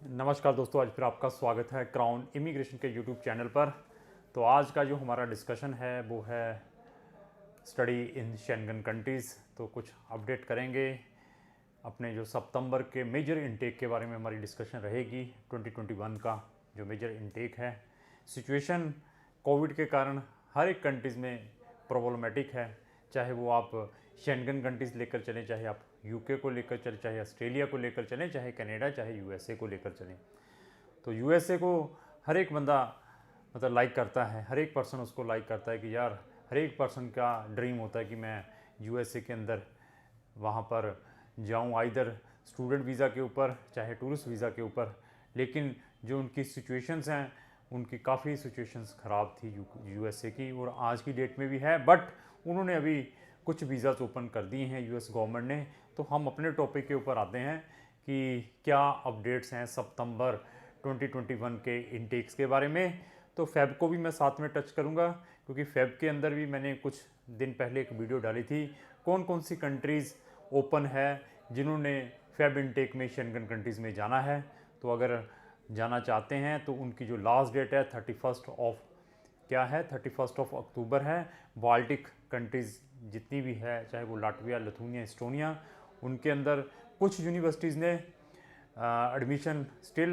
नमस्कार दोस्तों, आज फिर आपका स्वागत है क्राउन इमिग्रेशन के यूट्यूब चैनल पर। तो आज का जो हमारा डिस्कशन है वो है स्टडी इन शेंगन कंट्रीज़। तो कुछ अपडेट करेंगे अपने जो सितंबर के मेजर इनटेक के बारे में हमारी डिस्कशन रहेगी। 2021 का जो मेजर इनटेक है, सिचुएशन कोविड के कारण हर एक कंट्रीज़ में प्रॉब्लमेटिक है। चाहे वो आप शेंगन कंट्रीज़ लेकर चलें, चाहे आप यूके को लेकर चलें, चाहे ऑस्ट्रेलिया को लेकर चलें, चाहे कनाडा, चाहे यूएसए को लेकर चलें। तो यूएसए को हर एक बंदा मतलब लाइक करता है, हर एक पर्सन उसको लाइक करता है कि यार हर एक पर्सन का ड्रीम होता है कि मैं यूएसए के अंदर वहाँ पर जाऊँ, आइदर स्टूडेंट वीज़ा के ऊपर चाहे टूरिस्ट वीज़ा के ऊपर। लेकिन जो उनकी सिचुएशंस हैं, उनकी काफ़ी सिचुएशंस ख़राब थी यूएसए की, और आज की डेट में भी है। बट उन्होंने अभी कुछ वीज़ाज ओपन कर दिए हैं यूएस गवर्नमेंट ने। तो हम अपने टॉपिक के ऊपर आते हैं कि क्या अपडेट्स हैं सितंबर 2021 के इनटेक्स के बारे में। तो फेब को भी मैं साथ में टच करूंगा, क्योंकि फेब के अंदर भी मैंने कुछ दिन पहले एक वीडियो डाली थी कौन कौन सी कंट्रीज़ ओपन है जिन्होंने फेब इनटेक में शेंगन कंट्रीज़ में जाना है। तो अगर जाना चाहते हैं तो उनकी जो लास्ट डेट है 31 अक्टूबर है। बाल्टिक कंट्रीज़ जितनी भी है, चाहे वो लाटविया, लिथुआनिया, एस्टोनिया, उनके अंदर कुछ यूनिवर्सिटीज़ ने एडमिशन स्टिल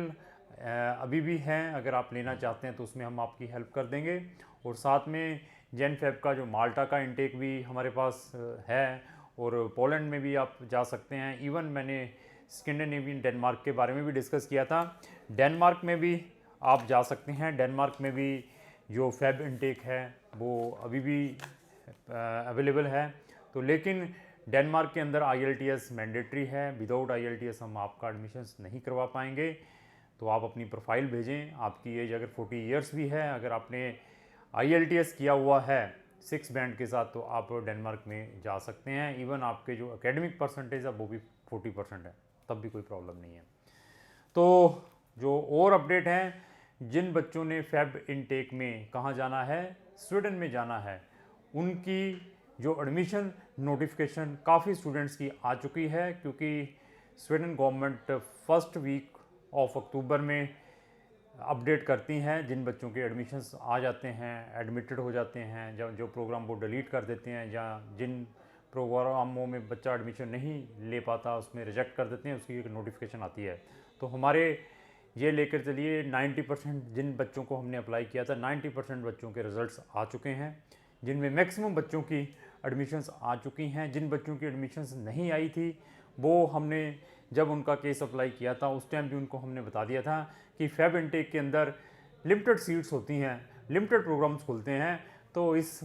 अभी भी हैं। अगर आप लेना चाहते हैं तो उसमें हम आपकी हेल्प कर देंगे। और साथ में जैन फेब का जो माल्टा का इंटेक भी हमारे पास है, और पोलैंड में भी आप जा सकते हैं। इवन मैंने स्कैंडिनेवियन डेनमार्क के बारे में भी डिस्कस किया था, डेनमार्क में भी आप जा सकते हैं। डेनमार्क में भी जो फेब इनटेक है वो अभी भी अवेलेबल है। तो लेकिन डेनमार्क के अंदर IELTS मैंडेटरी है, विदाउट IELTS हम आपका एडमिशन्स नहीं करवा पाएंगे। तो आप अपनी प्रोफाइल भेजें, आपकी एज अगर 40 ईयर्स भी है, अगर आपने IELTS किया हुआ है 6 बैंड के साथ, तो आप डेनमार्क में जा सकते हैं। इवन आपके जो एकेडमिक परसेंटेज है वो भी 40% है, तब भी कोई प्रॉब्लम नहीं है। तो जो और अपडेट हैं, जिन बच्चों ने फेब इनटेक में कहाँ जाना है, स्वीडन में जाना है, उनकी जो एडमिशन नोटिफिकेशन काफ़ी स्टूडेंट्स की आ चुकी है। क्योंकि Sweden government first week of October में अपडेट करती हैं जिन बच्चों के एडमिशन्स आ जाते हैं, एडमिटेड हो जाते हैं, जब जो प्रोग्राम वो डिलीट कर देते हैं, या जिन प्रोग्रामों में बच्चा एडमिशन नहीं ले पाता उसमें रिजेक्ट कर देते हैं, उसकी एक नोटिफिकेशन आती है। तो हमारे ये लेकर चलिए 90% जिन बच्चों को हमने अप्लाई किया था, 90% बच्चों के रिजल्ट्स आ चुके हैं, जिनमें मैक्सिमम बच्चों की एडमिशन्स आ चुकी हैं। जिन बच्चों की एडमिशन्स नहीं आई थी वो हमने जब उनका केस अप्लाई किया था उस टाइम भी उनको हमने बता दिया था कि फेब इनटेक के अंदर लिमिटेड सीट्स होती हैं, लिमिटेड प्रोग्राम्स खुलते हैं, तो इस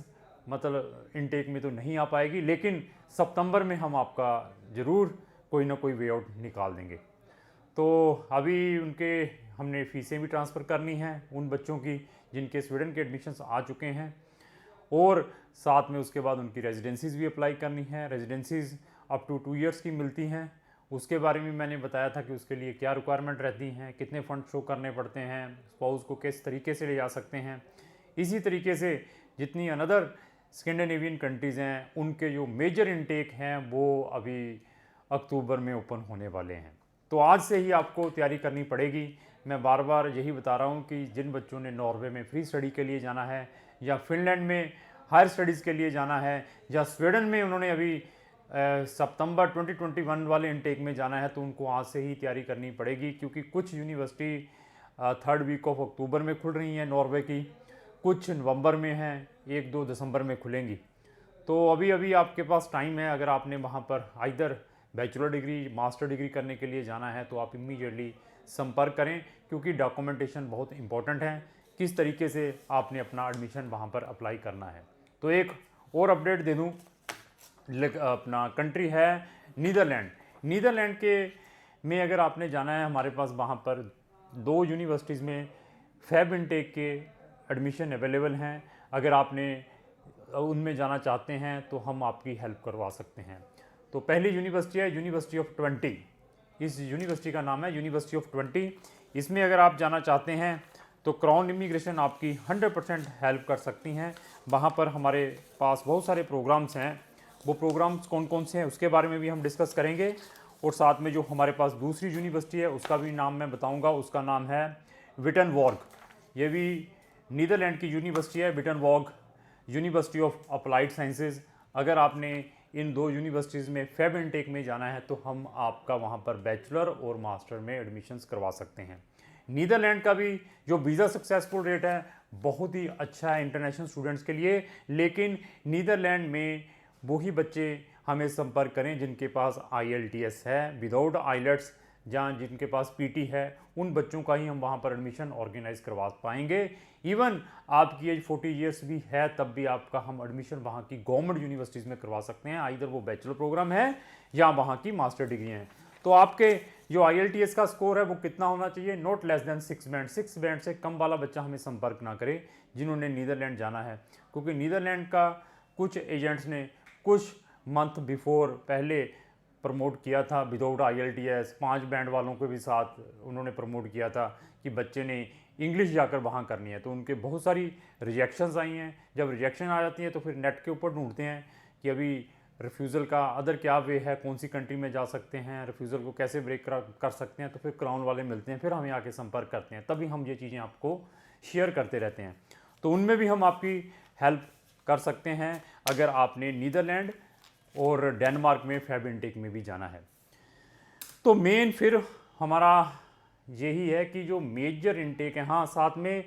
मतलब इनटेक में तो नहीं आ पाएगी। लेकिन सितंबर में हम आपका ज़रूर कोई ना कोई वे आउट निकाल देंगे। तो अभी उनके हमने फ़ीसें भी ट्रांसफ़र करनी हैं उन बच्चों की जिनके स्वीडन के एडमिशन्स आ चुके हैं, और साथ में उसके बाद उनकी रेजिडेंसीज़ भी अप्लाई करनी है। रेजिडेंसीज़ अप टू 2 ईयर्स की मिलती हैं। उसके बारे में मैंने बताया था कि उसके लिए क्या रिक्वायरमेंट रहती हैं, कितने फ़ंड शो करने पड़ते हैं, स्पाउस को किस तरीके से ले जा सकते हैं। इसी तरीके से जितनी अनदर स्कैंडिनेवियन कंट्रीज़ हैं, उनके जो मेजर इनटेक हैं वो अभी अक्टूबर में ओपन होने वाले हैं। तो आज से ही आपको तैयारी करनी पड़ेगी। मैं बार बार यही बता रहा हूँ कि जिन बच्चों ने नॉर्वे में फ्री स्टडी के लिए जाना है, या फिनलैंड में हायर स्टडीज़ के लिए जाना है, या स्वीडन में उन्होंने अभी सितंबर 2021 वाले इनटेक में जाना है, तो उनको आज से ही तैयारी करनी पड़ेगी। क्योंकि कुछ university 3rd week of October में खुल रही हैं नॉर्वे की, कुछ नवंबर में हैं, 1-2 दिसंबर में खुलेंगी। तो अभी अभी आपके पास टाइम है। अगर आपने वहाँ पर either bachelor degree, master degree करने के लिए जाना है तो आप इमीडिएटली संपर्क करें, क्योंकि डॉक्यूमेंटेशन बहुत इंपॉर्टेंट है, किस तरीके से आपने अपना एडमिशन वहाँ पर अप्लाई करना है। तो एक और अपडेट दे दूँ, अपना कंट्री है नीदरलैंड। नीदरलैंड के में अगर आपने जाना है, हमारे पास वहाँ पर 2 यूनिवर्सिटीज़ में फेब इनटेक के एडमिशन अवेलेबल हैं। अगर आपने उनमें जाना चाहते हैं तो हम आपकी हेल्प करवा सकते हैं। तो पहली यूनिवर्सिटी है यूनिवर्सिटी ऑफ 20। इस यूनिवर्सिटी का नाम है यूनिवर्सिटी ऑफ 20। इसमें अगर आप जाना चाहते हैं तो क्राउन इमिग्रेशन आपकी 100% हेल्प कर सकती हैं। वहाँ पर हमारे पास बहुत सारे प्रोग्राम्स हैं। वो प्रोग्राम्स कौन कौन से हैं उसके बारे में भी हम डिस्कस करेंगे। और साथ में जो हमारे पास दूसरी यूनिवर्सिटी है उसका भी नाम मैं बताऊंगा, उसका नाम है विटनबर्ग। ये भी नीदरलैंड की यूनिवर्सिटी है, Wittenberg university of applied sciences. अगर आपने इन दो यूनिवर्सिटीज़ में फेब इनटेक में जाना है तो हम आपका वहाँ पर बैचलर और मास्टर में एडमिशन्स करवा सकते हैं। नीदरलैंड का भी जो वीज़ा सक्सेसफुल रेट है बहुत ही अच्छा है इंटरनेशनल स्टूडेंट्स के लिए, लेकिन नीदरलैंड में वही बच्चे हमें संपर्क करें जिनके पास IELTS है विदाउट आइलेट्स, जहाँ जिनके पास PT है, उन बच्चों का ही हम वहाँ पर एडमिशन ऑर्गेनाइज करवा पाएंगे। इवन आपकी एज 40 ईयर्स भी है तब भी आपका हम एडमिशन वहाँ की गवर्नमेंट यूनिवर्सिटीज़ में करवा सकते हैं, इधर वो बैचलर प्रोग्राम है या वहाँ की मास्टर डिग्री हैं। तो आपके जो IELTS का स्कोर है वो कितना होना चाहिए, not less than 6 band. 6 band से कम वाला बच्चा हमें संपर्क ना करे जिन्होंने नीदरलैंड जाना है, क्योंकि नीदरलैंड का कुछ एजेंट्स ने कुछ मंथ बिफोर पहले प्रमोट किया था विदाउट IELTS, 5 बैंड वालों को भी साथ उन्होंने प्रमोट किया था कि बच्चे ने इंग्लिश जाकर वहाँ करनी है। तो उनके बहुत सारी रिजेक्शंस आई हैं। जब रिजेक्शन आ जाती है तो फिर नेट के ऊपर ढूंढते हैं कि अभी रिफ्यूज़ल का अदर क्या वे है, कौन सी कंट्री में जा सकते हैं, रिफ्यूज़ल को कैसे ब्रेक कर सकते हैं। तो फिर क्राउन वाले मिलते हैं, फिर हमें आके संपर्क करते हैं, तभी हम ये चीज़ें आपको शेयर करते रहते हैं। तो उनमें भी हम आपकी हेल्प कर सकते हैं अगर आपने नीदरलैंड और डेनमार्क में फेब इनटेक में भी जाना है। तो मेन फिर हमारा यही है कि जो मेजर इनटेक है, हाँ साथ में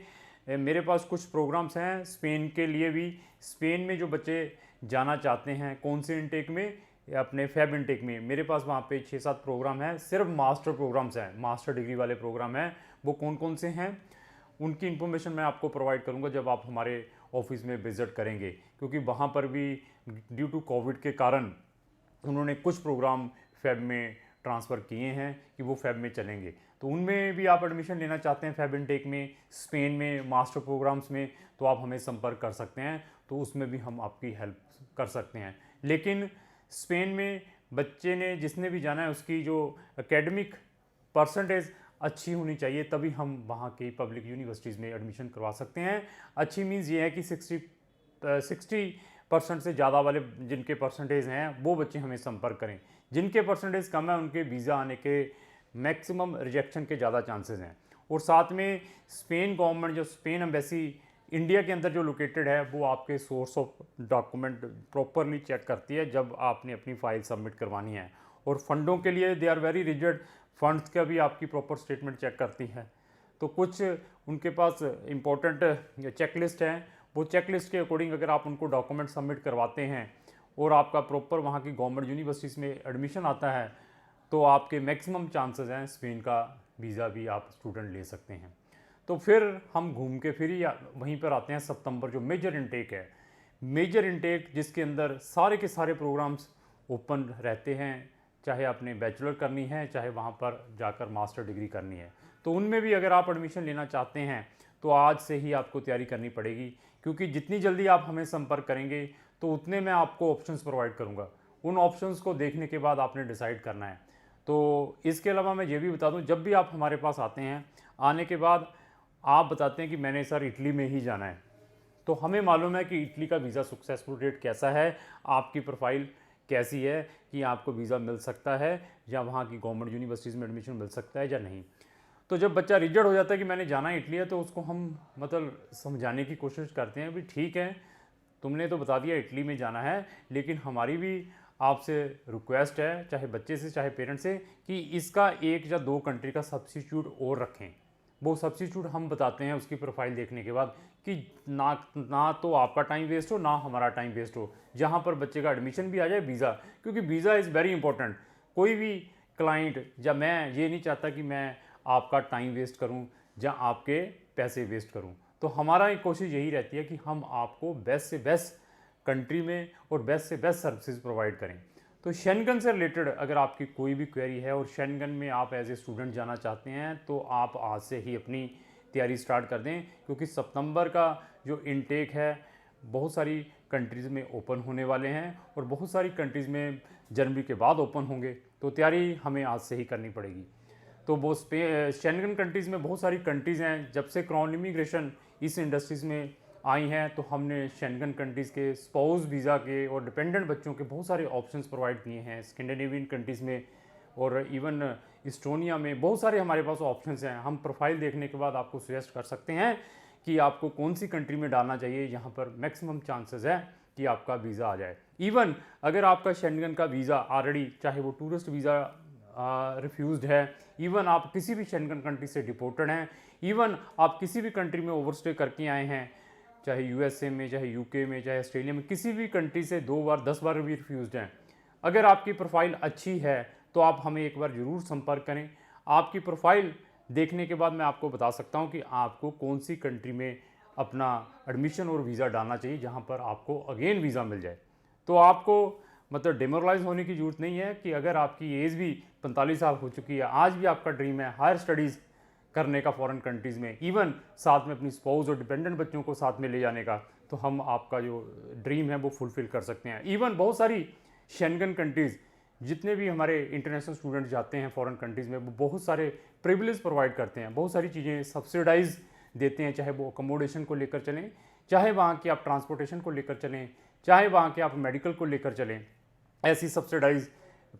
मेरे पास कुछ प्रोग्राम्स हैं स्पेन के लिए भी। स्पेन में जो बच्चे जाना चाहते हैं कौन से इनटेक में, अपने फेब इनटेक में, मेरे पास वहाँ पे 6-7 प्रोग्राम हैं, सिर्फ मास्टर प्रोग्राम्स हैं, मास्टर डिग्री वाले प्रोग्राम हैं। वो कौन कौन से हैं उनकी इन्फॉर्मेशन मैं आपको प्रोवाइड करूंगा जब आप हमारे ऑफिस में विज़िट करेंगे, क्योंकि वहाँ पर भी ड्यू टू कोविड के कारण उन्होंने कुछ प्रोग्राम फेब में ट्रांसफ़र किए हैं कि वो फेब में चलेंगे। तो उनमें भी आप एडमिशन लेना चाहते हैं फेब इनटेक में, स्पेन में मास्टर प्रोग्राम्स में, तो आप हमें संपर्क कर सकते हैं, तो उसमें भी हम आपकी हेल्प कर सकते हैं। लेकिन स्पेन में बच्चे ने जिसने भी जाना है उसकी जो एकेडमिक परसेंटेज अच्छी होनी चाहिए, तभी हम वहाँ की पब्लिक यूनिवर्सिटीज़ में एडमिशन करवा सकते हैं। अच्छी मीन्स ये है कि 60% से ज़्यादा वाले जिनके परसेंटेज हैं वो बच्चे हमें संपर्क करें। जिनके परसेंटेज कम है उनके वीज़ा आने के मैक्सिमम रिजेक्शन के ज़्यादा चांसेस हैं। और साथ में स्पेन गवर्नमेंट, जो स्पेन एम्बेसी इंडिया के अंदर जो लोकेटेड है, वो आपके source of document properly check करती है जब आपने अपनी फ़ाइल सबमिट करवानी है। और फंडों के लिए they are very rigid, funds का भी आपकी प्रॉपर स्टेटमेंट चेक करती है। तो कुछ उनके पास इम्पोर्टेंट चेकलिस्ट है, वो चेकलिस्ट के अकॉर्डिंग अगर आप उनको डॉक्यूमेंट सबमिट करवाते हैं और आपका प्रॉपर वहाँ की गवर्नमेंट यूनिवर्सिटीज़ में एडमिशन आता है, तो आपके मैक्सिमम चांसेस हैं स्पेन का वीज़ा भी आप स्टूडेंट ले सकते हैं। तो फिर हम घूम के फिर ही वहीं पर आते हैं सितंबर, जो मेजर इनटेक है। मेजर इनटेक जिसके अंदर सारे के सारे प्रोग्राम्स ओपन रहते हैं, चाहे आपने बैचलर करनी है चाहे वहाँ पर जाकर मास्टर डिग्री करनी है। तो उनमें भी अगर आप एडमिशन लेना चाहते हैं तो आज से ही आपको तैयारी करनी पड़ेगी, क्योंकि जितनी जल्दी आप हमें संपर्क करेंगे तो उतने मैं आपको ऑप्शंस प्रोवाइड करूँगा। उन ऑप्शंस को देखने के बाद आपने डिसाइड करना है। तो इसके अलावा मैं ये भी बता दूं, जब भी आप हमारे पास आते हैं, आने के बाद आप बताते हैं कि मैंने सर इटली में ही जाना है, तो हमें मालूम है कि इटली का वीज़ा सक्सेसफुल रेट कैसा है, आपकी प्रोफाइल कैसी है कि आपको वीज़ा मिल सकता है या वहाँ की गवर्नमेंट यूनिवर्सिटीज़ में एडमिशन मिल सकता है या नहीं। तो जब बच्चा रिजेक्ट हो जाता है कि मैंने जाना है इटली है, तो उसको हम मतलब समझाने की कोशिश करते हैं, भी ठीक है तुमने तो बता दिया इटली में जाना है, लेकिन हमारी भी आपसे रिक्वेस्ट है, चाहे बच्चे से चाहे पेरेंट्स से, कि इसका 1 या 2 कंट्री का सब्स्टिट्यूट और रखें। वो सब्स्टिट्यूट हम बताते हैं उसकी प्रोफाइल देखने के बाद कि ना तो आपका टाइम वेस्ट हो ना हमारा टाइम वेस्ट हो, जहाँ पर बच्चे का एडमिशन भी आ जाए वीज़ा, क्योंकि वीज़ा इज़ वेरी इंपॉर्टेंट। कोई भी क्लाइंट या मैं ये नहीं चाहता कि मैं आपका टाइम वेस्ट करूँ या आपके पैसे वेस्ट करूँ। तो हमारा एक कोशिश यही रहती है कि हम आपको बेस्ट से बेस्ट कंट्री में और बेस्ट से बेस्ट सर्विसेज प्रोवाइड करें। तो शेंगन से रिलेटेड अगर आपकी कोई भी क्वेरी है और शेंगन में आप एज ए स्टूडेंट जाना चाहते हैं, तो आप आज से ही अपनी तैयारी स्टार्ट कर दें, क्योंकि सितंबर का जो इनटेक है बहुत सारी कंट्रीज़ में ओपन होने वाले हैं और बहुत सारी कंट्रीज़ में जनवरी के बाद ओपन होंगे। तो तैयारी हमें आज से ही करनी पड़ेगी। तो वो शेंगन कंट्रीज़ में बहुत सारी कंट्रीज़ हैं, जब से क्राउन इमिग्रेशन इस इंडस्ट्रीज़ में आई हैं तो हमने शेंगन कंट्रीज़ के स्पाउस वीज़ा के और डिपेंडेंट बच्चों के बहुत सारे ऑप्शंस प्रोवाइड किए हैं। स्कैंडिनेवियन कंट्रीज़ में और इवन इस्टोनिया में बहुत सारे हमारे पास ऑप्शंस हैं। हम प्रोफाइल देखने के बाद आपको सजेस्ट कर सकते हैं कि आपको कौन सी कंट्री में डालना चाहिए, यहाँ पर मैक्सिमम चांसेस है कि आपका वीज़ा आ जाए। इवन अगर आपका शेंगन का वीज़ा ऑलरेडी, चाहे वो टूरिस्ट वीज़ा रिफ्यूज़ड है, इवन आप किसी भी शेंगन कंट्री से डिपोर्टेड हैं, इवन आप किसी भी कंट्री में ओवरस्टे करके आए हैं, चाहे यूएसए में, चाहे यूके में, चाहे ऑस्ट्रेलिया में, किसी भी कंट्री से 2 बार 10 बार भी रिफ्यूज़ड हैं, अगर आपकी प्रोफाइल अच्छी है तो आप हमें एक बार ज़रूर संपर्क करें। आपकी प्रोफाइल देखने के बाद मैं आपको बता सकता हूं कि आपको कौन सी कंट्री में अपना एडमिशन और वीज़ा डालना चाहिए जहां पर आपको अगेन वीज़ा मिल जाए। तो आपको मतलब डिमोरलाइज होने की ज़रूरत नहीं है कि अगर आपकी एज भी 45 साल हो चुकी है, आज भी आपका ड्रीम है हायर स्टडीज़ करने का फॉरेन कंट्रीज़ में, इवन साथ में अपनी स्पाउस और डिपेंडेंट बच्चों को साथ में ले जाने का, तो हम आपका जो ड्रीम है वो फुलफ़िल कर सकते हैं। इवन बहुत सारी शेंगन कंट्रीज़, जितने भी हमारे इंटरनेशनल स्टूडेंट जाते हैं फॉरेन कंट्रीज़ में, वो बहुत सारे प्रिविलेज प्रोवाइड करते हैं, बहुत सारी चीज़ें सब्सिडाइज देते हैं, चाहे वो अकोमोडेशन को लेकर चलें, चाहे वहाँ की आप ट्रांसपोर्टेशन को लेकर चलें, चाहे वहाँ के आप मेडिकल को लेकर चलें, ऐसी सब्सिडाइज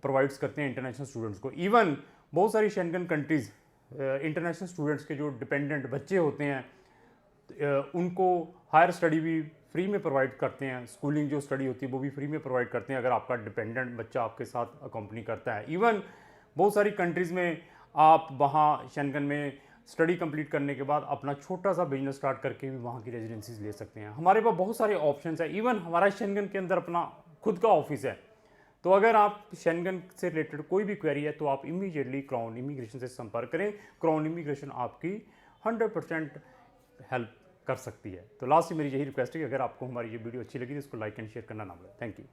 प्रोवाइड्स करते हैं इंटरनेशनल स्टूडेंट्स को। इवन बहुत सारी शेंगन कंट्रीज़ इंटरनेशनल स्टूडेंट्स के जो डिपेंडेंट बच्चे होते हैं उनको हायर स्टडी भी फ्री में प्रोवाइड करते हैं, स्कूलिंग जो स्टडी होती है वो भी फ्री में प्रोवाइड करते हैं अगर आपका डिपेंडेंट बच्चा आपके साथ अकम्पनी करता है। इवन बहुत सारी कंट्रीज़ में आप वहाँ शेंगन में स्टडी कंप्लीट करने के बाद अपना छोटा सा बिजनेस स्टार्ट करके भी वहाँ की रेजिडेंसीज ले सकते हैं। हमारे पास बहुत सारे ऑप्शंस हैं, इवन हमारा शेंगन के अंदर अपना खुद का ऑफिस है। तो अगर आप शेंगन से रिलेटेड कोई भी क्वेरी है तो आप इमीडिएटली क्राउन इमिग्रेशन से संपर्क करें। क्राउन इमिग्रेशन आपकी 100% हेल्प कर सकती है। तो लास्ट में मेरी यही रिक्वेस्ट है कि अगर आपको हमारी ये वीडियो अच्छी लगी तो इसको लाइक एंड शेयर करना ना भूलें। Thank you.